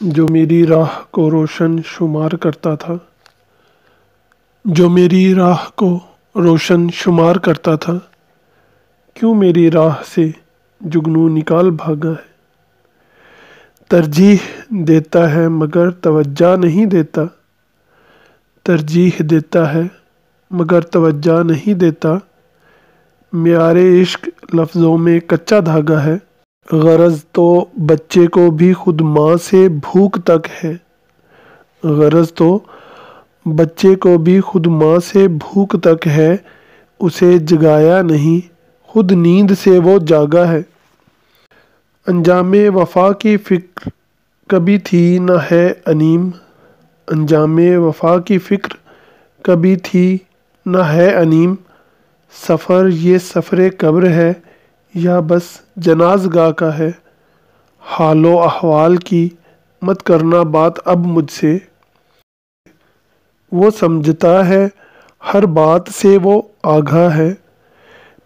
جو میری راہ کو روشن شمار کرتا تھا، جو میری راہ کو روشن شمار کرتا تھا، کیوں میری راہ سے جگنو نکال بھاگا ہے۔ ترجیح دیتا ہے مگر توجہ نہیں دیتا، ترجیح دیتا ہے مگر توجہ نہیں دیتا، معیار عشق لفظوں میں کچا دھاگا ہے۔ غرض تو بچے کو بھی خود ماں سے بھوک تک ہے، غرض تو بچے کو بھی خود ماں سے بھوک تک ہے، اسے جگایا نہیں خود نیند سے وہ جاگا ہے۔ انجام وفا کی فکر کبھی تھی نہ ہے انیم، انجام وفا کی فکر کبھی تھی نہ ہے انیم، سفر یہ سفر قبر ہے یا بس جناز گاہ کا ہے۔ حال و احوال کی مت کرنا بات اب مجھ سے، وہ سمجھتا ہے ہر بات سے وہ آگاہ ہے۔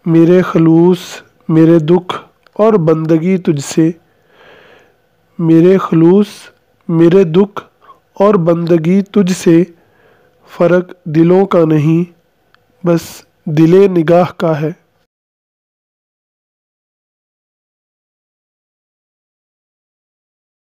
میرے خلوص میرے دکھ اور بندگی تجھ سے، میرے خلوص میرے دکھ اور بندگی تجھ سے، فرق دلوں کا نہیں بس دل نگاہ کا ہے۔